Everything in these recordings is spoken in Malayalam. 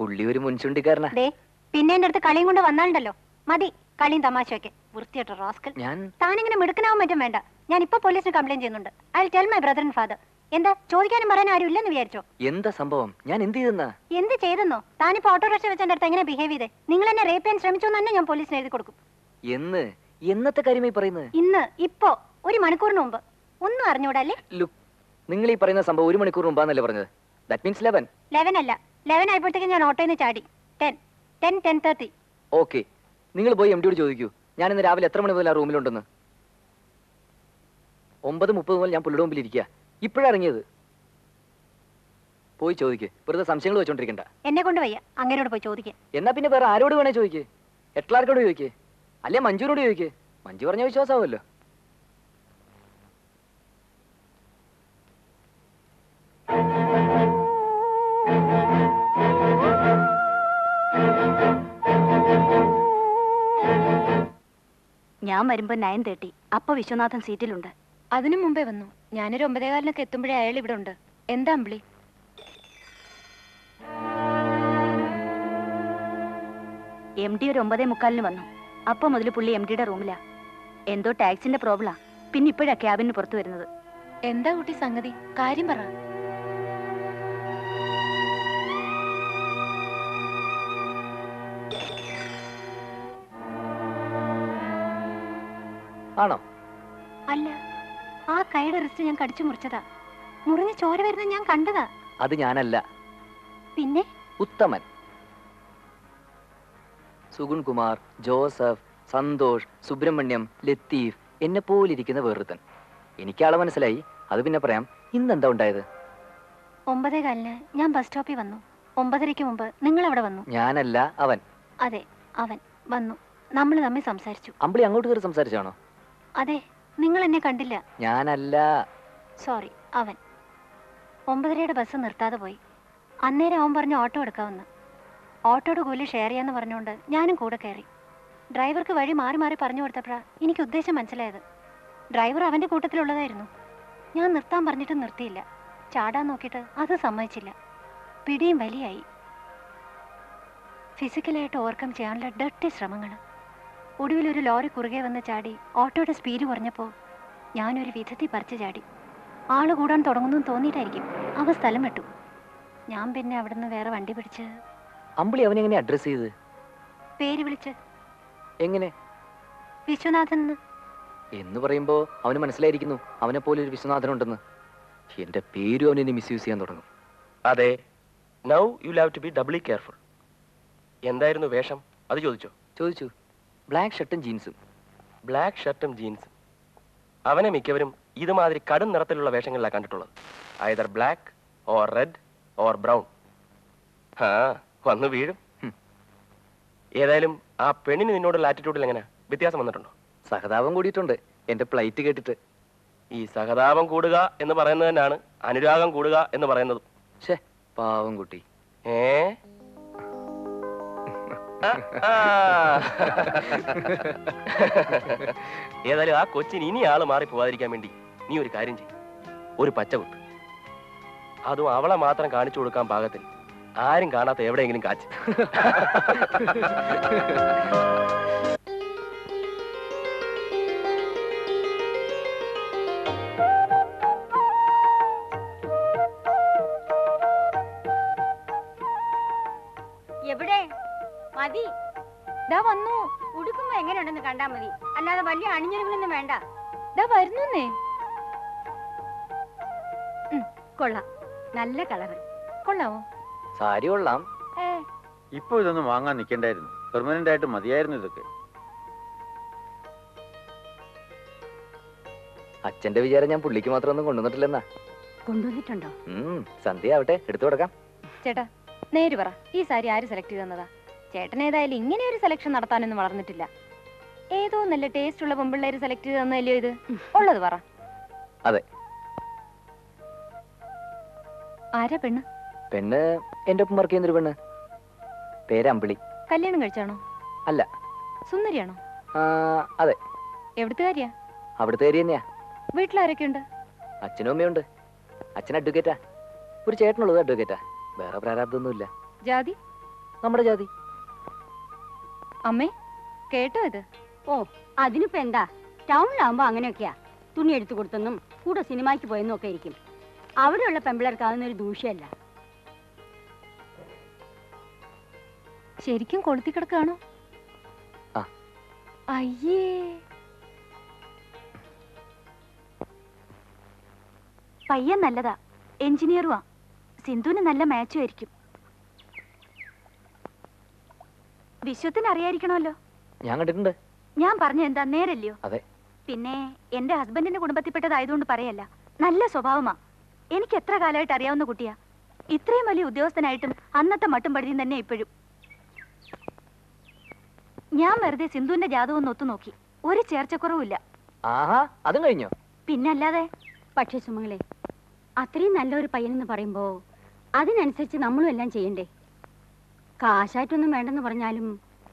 പുള്ളി ഒരു മുൻചുണ്ടിക്കാരനാ. പിന്നെ എന്റെ അടുത്ത് കളിയും കൊണ്ട് വന്നാലുണ്ടല്ലോ, മതി കളിയും തമാശയൊക്കെ. വൃത്തിയായിട്ട് റാസ്കൽ. താനിങ്ങനെ മിടുക്കനാവാൻ പറ്റും വേണ്ട. ഞാൻ ഇപ്പൊ പോലീസിന് കംപ്ലൈന്റ് ചെയ്യുന്നുണ്ട്. I will tell my brother and father. എന്താ ചോദിക്കാനും പറയാൻ ആരും ഇല്ലെന്ന് വിചാരിച്ചോ? എന്താ സംഭവം? ഞാൻ എന്ത് ചെയ്തെന്നാ? എന്ത് ചെയ്തെന്നോ? താനിപ്പോ ഓട്ടോറിക്ഷ വെച്ച് എന്റെ അടുത്ത് എങ്ങനെ ബിഹേവ് ചെയ്തേ? നിങ്ങൾ എന്നെ റേപ്പ് ചെയ്യാൻ ശ്രമിച്ചു എന്ന് തന്നെ ഞാൻ പോലീസിന് എഴുതി കൊടുക്കും. എന്നത്തെ കാര്യമായി പറയുന്നത്? ഇന്ന്, ഇപ്പോ, ഒരു മണിക്കൂറിന് മുമ്പ്. ഒന്നും അറിഞ്ഞൂടല്ലേ? നിങ്ങൾ ഈ പറയുന്ന സംഭവം ഒരു മണിക്കൂർ മുമ്പാന്നല്ലേ പറഞ്ഞത്? That means 11. 11 അല്ല, 11 ആയപ്പോഴത്തേക്കും ഞാൻ ഓട്ടോയിൽ നിന്ന് ചാടി. 10:30. ഓക്കെ, നിങ്ങൾ പോയി എംഡിയോട് ചോദിക്കൂ ഞാൻ ഇന്ന് രാവിലെ എത്ര മണി മുതൽ ആ റൂമിലുണ്ടെന്ന്. 9:30 മുതൽ ഞാൻ പുള്ളിയുടെ മുമ്പിൽ ഇരിക്കുക. ഇപ്പോഴാണ് ഇറങ്ങിയത്. പോയി ചോദിക്ക്, വെറുതെ സംശയങ്ങൾ വെച്ചോണ്ടിരിക്കണ്ട. എന്നെ കൊണ്ട് വയ്യ അങ്ങനോട് പോയി ചോദിക്കേ. എന്നാ പിന്നെ വേറെ ആരോട് വേണേ ചോദിക്കേ? എട്ലാർക്കോട് ചോദിക്കേ, അല്ലെ മഞ്ജുവിനോട് ചോദിക്കേ. മഞ്ജു പറഞ്ഞ വിശ്വാസമാവല്ലോ. ഞാൻ വരുമ്പോ 9:30. അപ്പൊ വിശ്വനാഥൻ സീറ്റിലുണ്ട്. അതിനു മുമ്പേ വന്നു. ഞാനൊരു 9:15 എത്തുമ്പോഴേ അയാൾ ഇവിടെ ഉണ്ട്. എന്താ അമ്പിളി? MD ഒരു 9:45 വന്നു. അപ്പൊ മുതൽ പുള്ളി MDയുടെ റൂമിലാ. എന്തോ ടാക്സിന്റെ പ്രോബ്ലാ. പിന്നെ ഇപ്പോഴാ ക്യാബിന് പുറത്തു വരുന്നത്. എന്താ കുട്ടി സംഗതി? കാര്യം പറ. ആണോ? അല്ല, ആ കൈയുടെ റിസ്റ്റ് ഞാൻ കടിച്ചു മുറിച്ചതാ. മുറിഞ്ഞ് ചോര വരുന്നത് ഞാൻ കണ്ടതാ. അത് ഞാനല്ല. പിന്നെ? ഉത്തമൻ, സുഗുൺ കുമാർ, ജോസഫ്, സന്തോഷ്, സുബ്രഹ്മണ്യം, ലത്തീഫ്, എന്നെ പോലിരിക്കുന്ന വേറൊരുത്തൻ. എനിക്കാളെ മനസ്സിലായി. അത് പിന്നെ പറയാം. ഇന്നെന്താ ഉണ്ടായത്? 9:15 ഞാൻ ബസ് സ്റ്റോപ്പിൽ വന്നു. 9:30 മുമ്പ് നിങ്ങൾ അവിടെ വന്നു. ഞാനല്ല, അവൻ. അതെ, അവൻ വന്നു. നമ്മൾ തമ്മിൽ സംസാരിച്ചു. അമ്പിളി അങ്ങോട്ട് കയറി സംസാരിച്ചാണോ? അതെ, നിങ്ങൾ എന്നെ കണ്ടില്ല. ഞാനല്ല. സോറി, അവൻ. 9:30 ബസ് നിർത്താതെ പോയി. അന്നേരം അവൻ പറഞ്ഞു ഓട്ടോ എടുക്കാമെന്ന്. ഓട്ടോയുടെ കൂലി ഷെയർ ചെയ്യാന്ന് പറഞ്ഞുകൊണ്ട് ഞാനും കൂടെ കയറി. ഡ്രൈവർക്ക് വഴി മാറി മാറി പറഞ്ഞു കൊടുത്തപ്പോഴാണ് എനിക്ക് ഉദ്ദേശം മനസ്സിലായത്. ഡ്രൈവർ അവൻ്റെ കൂട്ടത്തിലുള്ളതായിരുന്നു. ഞാൻ നിർത്താൻ പറഞ്ഞിട്ട് നിർത്തിയില്ല. ചാടാൻ നോക്കിയിട്ട് അത് സമ്മതിച്ചില്ല. പിടിയും വലിയായി. ഫിസിക്കലായിട്ട് ഓവർകം ചെയ്യാനുള്ള ഡർട്ടി ശ്രമങ്ങൾ. ഒടുവിലൊരു ലോറി കുറുകെ വന്ന് ചാടി ഓട്ടോയുടെ സ്പീഡ് കുറഞ്ഞപ്പോൾ ഞാനൊരു വിധത്തിൽ പറിച്ചു ചാടി. ആള് കൂടാൻ തുടങ്ങുന്നു തോന്നിയിട്ടായിരിക്കും അവ സ്ഥലം വിട്ടു. ഞാൻ പിന്നെ അവിടുന്ന് വേറെ വണ്ടി പിടിച്ച്. അമ്പിളി അവനെ എങ്ങനെ അഡ്രസ് ചെയ്ത്? പേര് വിളിച്ച്. എങ്ങനെ? വിശ്വനാഥൻ എന്ന് പറയുമ്പോ അവന് മനസ്സിലായിരിക്കുന്നു അവനെ പോലെ ഒരു വിശ്വനാഥൻ ഉണ്ടെന്ന്. എന്റെ പേരും അവനെ മിസ്യൂസ് ചെയ്യാൻ തുടങ്ങും. അതെ, now you have to be doubly careful. എന്തായിരുന്നു വേഷം? അത് ചോദിച്ചു. ബ്ലാക്ക് ഷർട്ടും ജീൻസും. ബ്ലാക്ക് ഷർട്ടും ജീൻസും. അവനെ മിക്കവരും ഇതുമാതിരി കടും നിറത്തിലുള്ള വേഷങ്ങളിലാണ് കണ്ടിട്ടുള്ളത്. Either black or red or brown. വന്നു വീഴും. ഏതായാലും ആ പെണ്ണിന് നിന്നോടുള്ള ആറ്റിറ്റ്യൂഡിൽ എങ്ങനെ വ്യത്യാസം വന്നിട്ടുണ്ടോ? സഹതാപം കൂടിയിട്ടുണ്ട് എന്റെ പ്ലൈറ്റ് കേട്ടിട്ട്. ഈ സഹതാപം കൂടുക എന്ന് പറയുന്നത് തന്നെയാണ് അനുരാഗം കൂടുക എന്ന് പറയുന്നത്. പാവം കുട്ടി. ഏതായാലും ആ കൊച്ചിന് ഇനി ആള് മാറി പോവാതിരിക്കാൻ വേണ്ടി നീ ഒരു കാര്യം ചെയ്യും. ഒരു പച്ചകുത്ത്. അതും അവളെ മാത്രം കാണിച്ചു കൊടുക്കാൻ പാകത്തിൽ ആരും കാണാത്ത എവിടെയെങ്കിലും കാച്ച്. എവിടെ മതി? ദാ വന്നു. ഉടുക്കുമ്പോ എങ്ങനെയുണ്ടെന്ന് കണ്ടാ മതി, അല്ലാതെ വലിയ അണിഞ്ഞൊരുങ്ങൊന്നും വേണ്ട. ദാ വരുന്നേ. കൊള്ളാം, നല്ല കളറ്. കൊള്ളാവോ? സാരി കൊള്ളാം. ഇപ്പൊ ഇതൊന്നും വാങ്ങാൻ നിൽക്കണ്ടായിരുന്നു. പെർമനന്റ് ആയിട്ട് മതിയായിരുന്നു ഇതൊക്കെ. അച്ഛന്റെ വിചാരം ഞാൻ പുള്ളിക്ക് മാത്രം ഒന്നും കൊണ്ടുവന്നിട്ടില്ലെന്നാ. കൊണ്ടുവന്നിട്ടുണ്ടോ? സന്ധ്യ ആവട്ടെ, എടുത്തു കൊടുക്കാം. ചേട്ടാ നേര് പറ, ഈ സാരി ആര് സെലക്ട് ചെയ്തതാ? ചേട്ടൻ ഏതായാലും ഇങ്ങനെ ഒരു സെലക്ഷൻ നടത്താനൊന്നും വളർന്നിട്ടില്ല. ഏതോ നല്ല ടേസ്റ്റ് ഉള്ള പെമ്പിള്ളേര് സെലക്ട് ചെയ്ത് തന്നല്ലോ ഇത്. ഉള്ളത് പറ. അതെ. ആരാ പെണ്ണ്? പെണ്ണ് എന്റെ ഒപ്പം വർക്ക് ചെയ്യുന്നൊരു പെണ്ണ്. പേര് അമ്പിളി. കല്യാണം കഴിച്ചാണോ? അല്ല. സുന്ദരിയാണോ? അതെ. എവിടുത്തുകാരിയാ? അവിടുത്തെ കാര്യം തന്നെയാ. വീട്ടിലാരൊക്കെ ഉണ്ട്? അച്ഛനും അമ്മയുണ്ട്. അച്ഛൻ അഡ്വക്കേറ്റാ. ഒരു ചേട്ടനുള്ളത് അഡ്വക്കേറ്റാ. വേറെ പ്രാരാബ്ദമൊന്നുമില്ല. ജാതി? നമ്മുടെ ജാതി. അമ്മേ കേട്ടോ ഇത്? ഓ അതിനിപ്പോ എന്താ, ടൗണിലാവുമ്പോ അങ്ങനെയൊക്കെയാ. തുണി എടുത്തു കൊടുത്തെന്നും കൂടെ സിനിമയ്ക്ക് പോയെന്നും ഒക്കെ ഇരിക്കും. അവിടെയുള്ള പെമ്പിളർക്ക് അതൊന്നൊരു ദൂഷ്യമല്ല. ശരിക്കും കൊളുത്തി കിടക്കാണോ? ആ. അയ്യേ, പയ്യൻ നല്ലതാ, എഞ്ചിനീയറുവാ. സിന്ധുവിന് നല്ല മാച്ചും ആയിരിക്കും. വിശ്വത്തിന് അറിയായിരിക്കണമല്ലോ. ഞാൻ കണ്ടിട്ടുണ്ട്. ഞാൻ പറഞ്ഞ എന്താ നേരല്ലയോ? അതെ. പിന്നെ എന്റെ ഹസ്ബൻഡിന്റെ കുടുംബത്തിൽപ്പെട്ടതായതുകൊണ്ട് പറയല്ല, നല്ല സ്വഭാവമാ. എനിക്ക് എത്ര കാലമായിട്ട് അറിയാവുന്ന കുട്ടിയാ. ഇത്രയും വലിയ ഉദ്യോഗസ്ഥനായിട്ടും അന്നത്തെ മട്ടും പഴുതിയും തന്നെ ഇപ്പോഴും. ഞാൻ വെറുതെ സിന്ധുവിന്റെ ജാതകം ഒന്ന് ഒത്തു നോക്കി, ഒരു ചേർച്ചക്കുറവുമില്ല. ആഹാ, അതും കഴിഞ്ഞോ? പിന്നല്ലാതെ. പക്ഷേ സുമകളെ, അത്രയും നല്ലൊരു പയ്യനെന്ന് പറയുമ്പോ അതിനനുസരിച്ച് നമ്മളും എല്ലാം ചെയ്യണ്ടേ? കാശായിട്ടൊന്നും വേണ്ടെന്ന് പറഞ്ഞാലും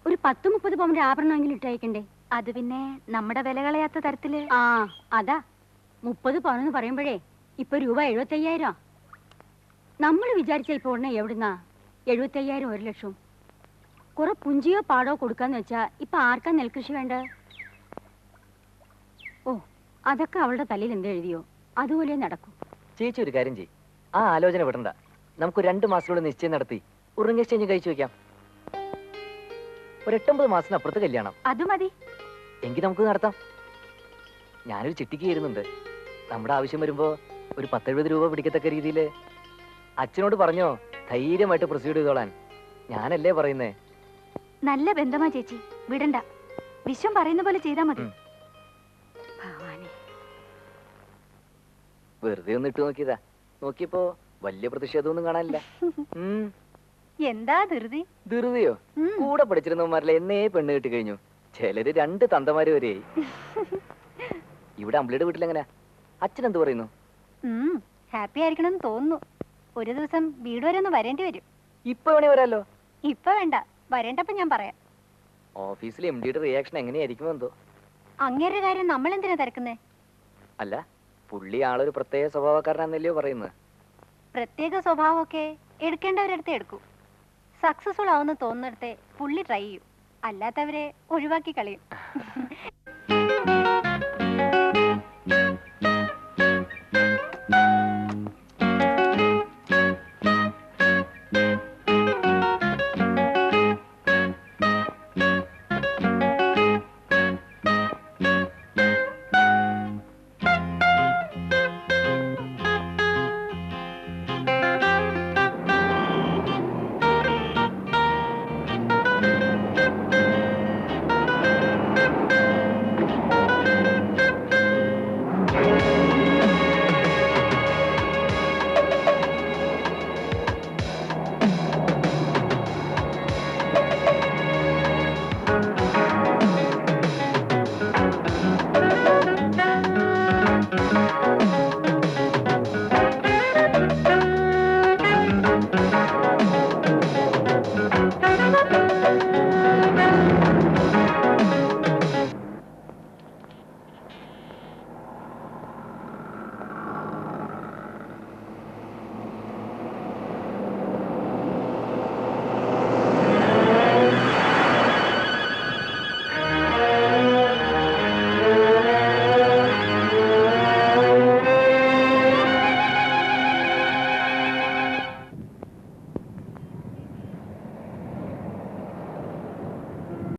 ഒരു 10-30 പവന്റെ ആഭരണമെങ്കിലും ഇട്ടയക്കണ്ടേ? അത് പിന്നെ നമ്മുടെ വില കളയാത്ത തരത്തില്. ആ അതാ, 30 പവനെന്ന് പറയുമ്പോഴേ ഇപ്പൊ രൂപ 75,000. നമ്മൾ വിചാരിച്ച ഇപ്പൊ ഉടനെ എവിടുന്നാ 75,000 1 ലക്ഷം? കുറെ പുഞ്ചിയോ പാടോ കൊടുക്കാന്ന് വെച്ചാ ഇപ്പൊ ആർക്കാ നെൽകൃഷി വേണ്ട? ഓ അതൊക്കെ അവളുടെ തലയിൽ എന്തെഴുതിയോ അതുപോലെ നടക്കും. ചേച്ചി ഒരു കാര്യം ചെയ്യും, ആ ആലോചന വിടണ്ട. നമുക്ക് 2 മാസത്തിലൂടെ നിശ്ചയം നടത്തി ഉറിങ് എക്സ്ചേഞ്ച് കഴിച്ചു വെക്കാം. ഒരു 8-9 മാസത്തിനപ്പുറത്ത് കല്യാണം. അത് മതി. എങ്കിൽ നമുക്ക് നടത്താം. ഞാനൊരു ചിട്ടിക്ക് ചേരുന്നുണ്ട്. നമ്മുടെ ആവശ്യം വരുമ്പോ ഒരു 10-70 രൂപ പിടിക്കത്തക്ക രീതിയിൽ. അച്ഛനോട് പറഞ്ഞോ ധൈര്യമായിട്ട് പ്രൊസീഡ് ചെയ്തോളാൻ. ഞാനല്ലേ പറയുന്നേ. നല്ല ബന്ധമാ ചേച്ചി, വിടണ്ട. വിശ്വം പറയുന്ന പോലെ ചെയ്താ മതി. ഭഗവാനെ, വെറുതെ ഒന്ന് ഇട്ട് നോക്കിയതാ. നോക്കിയപ്പോ വലിയ പ്രതിഷേധമൊന്നും കാണാനില്ല. എന്താ ധൃതി? ധൃതിയോ? കൂടെ പഠിച്ചിരുന്നവന്മാരിലെ എന്നേ പെണ്ണ് കിട്ടി കഴിഞ്ഞു. ചിലര് 2 തന്തമാര് വരെയായി. ഇവിടെ അമ്പിളിയുടെ വീട്ടിലെങ്ങനെയാ? അച്ഛൻ എന്ത് പറയുന്നു? ഹാപ്പി ആയിരിക്കണമെന്ന് തോന്നുന്നു. ഒരു ദിവസം വീട് വരെ ഒന്ന് വരേണ്ടി വരും. ഇപ്പൊ വേണേ വരാലോ. ഇപ്പൊ വേണ്ട, വരേണ്ടപ്പോ ഞാൻ പറയാം. ഓഫീസിൽ MD-യുടെ റിയാക്ഷൻ എങ്ങനെയായിരിക്കുമോ എന്തോ. അങ്ങേരുടെ കാര്യം നമ്മൾ എന്തിനാ തിരക്കുന്നേ? അല്ല, പുള്ളി ആളൊരു പ്രത്യേക സ്വഭാവക്കാരനാന്നല്ലയോ പറയുന്നത്. പ്രത്യേക സ്വഭാവമൊക്കെ എടുക്കേണ്ടവരടുത്ത് എടുക്കൂ. സക്സസ്ഫുൾ ആവുന്ന തോന്നുന്നിടത്തെ പുള്ളി ട്രൈ ചെയ്യും, അല്ലാത്തവരെ ഒഴിവാക്കി കളയും.